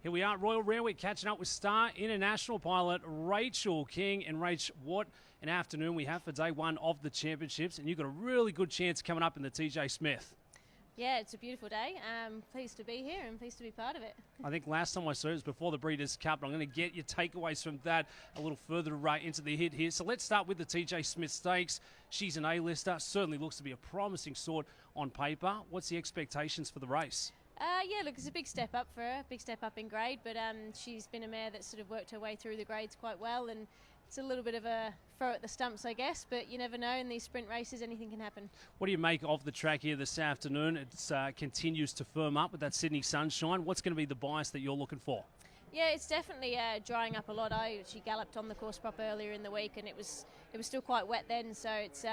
Here we are, Royal Randwick, catching up with Star International pilot Rachel King. And Rach, what an afternoon we have for day one of the championships, and you've got a really good chance coming up in the TJ Smith. Yeah, it's a beautiful day. Pleased to be here and pleased to be part of it. I think last time I saw it was before the Breeders' Cup, but I'm going to get your takeaways from that a little further into the hit here. So let's start with the TJ Smith Stakes. She's an A-lister, certainly looks to be a promising sort on paper. What's the expectations for the race? Yeah, look, it's a big step up for her, big step up in grade, but she's been a mare that's sort of worked her way through the grades quite well, and it's a little bit of a throw at the stumps, I guess, but you never know, in these sprint races anything can happen. What do you make of the track here this afternoon? It continues to firm up with that Sydney sunshine. What's going to be the bias that you're looking for? Yeah, it's definitely drying up a lot. She galloped on the course prop earlier in the week, and it was still quite wet then. So it's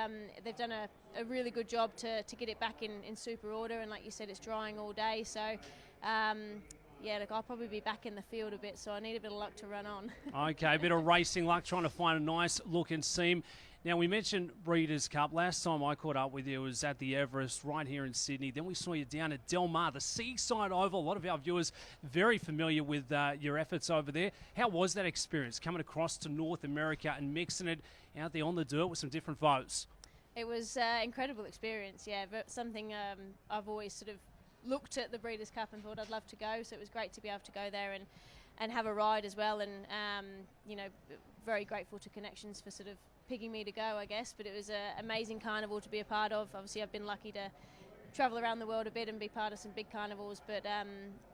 they've done a really good job to get it back in super order. And like you said, it's drying all day. So yeah, look, I'll probably be back in the field a bit, so I need a bit of luck to run on. Okay, a bit of racing luck, trying to find a nice look and seam. Now, we mentioned Breeders' Cup. Last time I caught up with you was at the Everest right here in Sydney. Then we saw you down at Del Mar, the Seaside Oval. A lot of our viewers very familiar with your efforts over there. How was that experience, coming across to North America and mixing it out there on the dirt with some different foes? It was an incredible experience, yeah, but something I've always sort of looked at the Breeders' Cup and thought I'd love to go. So it was great to be able to go there and have a ride as well. And, you know, very grateful to Connections for sort of picking me to go, I guess, but it was an amazing carnival to be a part of. Obviously, I've been lucky to travel around the world a bit and be part of some big carnivals, but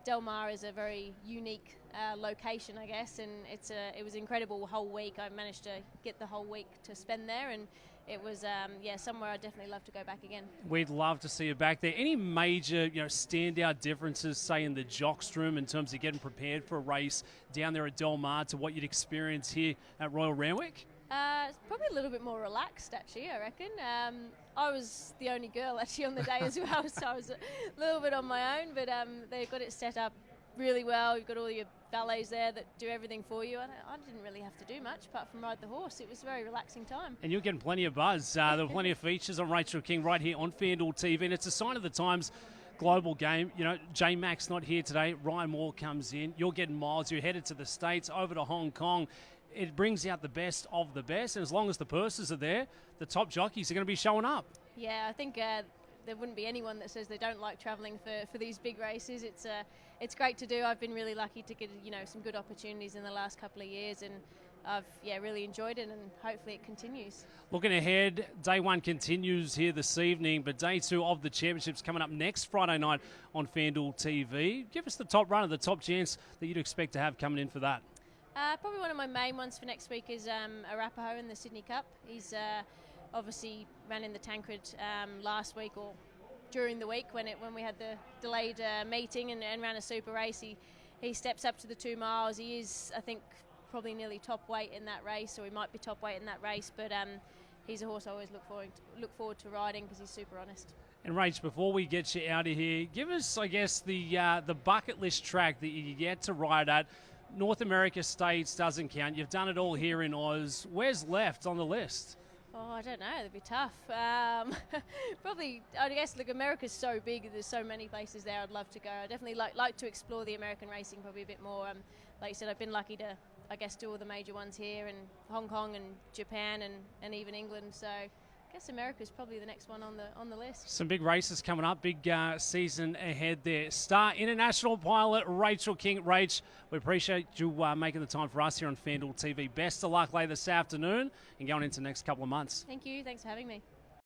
Del Mar is a very unique location, I guess, and it was an incredible whole week. I managed to get the whole week to spend there, and it was yeah, somewhere I'd definitely love to go back again. We'd love to see you back there. Any major, standout differences, say in the jockstrom in terms of getting prepared for a race down there at Del Mar to what you'd experience here at Royal Randwick? It's probably a little bit more relaxed, actually, I reckon. I was the only girl, actually, on the day as well, so I was a little bit on my own, but they've got it set up really well. You've got all your valets there that do everything for you. I didn't really have to do much apart from ride the horse. It was a very relaxing time. And you're getting plenty of buzz. There were plenty of features on Rachel King right here on FanDuel TV, and it's a sign of the times. Global game. J-Mac's not here today. Ryan Moore comes in. You're getting miles. You're headed to the States, over to Hong Kong. It brings out the best of the best, and as long as the purses are there, the top jockeys are going to be showing up. Yeah, I think there wouldn't be anyone that says they don't like travelling for these big races. It's great to do. I've been really lucky to get some good opportunities in the last couple of years, and I've really enjoyed it, and hopefully it continues. Looking ahead, day one continues here this evening, but day two of the championships coming up next Friday night on FanDuel TV. Give us the top runner, the top chance that you'd expect to have coming in for that. Probably one of my main ones for next week is Arapaho in the Sydney Cup. He's obviously ran in the Tancred last week or during the week when we had the delayed meeting and ran a super race. He steps up to the 2 miles. He is, I think, probably nearly top weight in that race, or he might be top weight in that race, but he's a horse I always look forward to riding because he's super honest. And Rach, before we get you out of here, give us, I guess, the bucket list track that you get to ride at. North America States doesn't count. You've done it all here in Oz. Where's left on the list? Oh, I don't know. It'd be tough. Probably, I guess, look, America's so big. There's so many places there I'd love to go. I definitely like to explore the American racing probably a bit more. Like you said, I've been lucky to, I guess, do all the major ones here, and Hong Kong and Japan and even England. So I guess America's probably the next one on the list. Some big races coming up, big season ahead there. Star International pilot Rachel King. Rach, we appreciate you making the time for us here on FanDuel TV. Best of luck later this afternoon and going into the next couple of months. Thank you. Thanks for having me.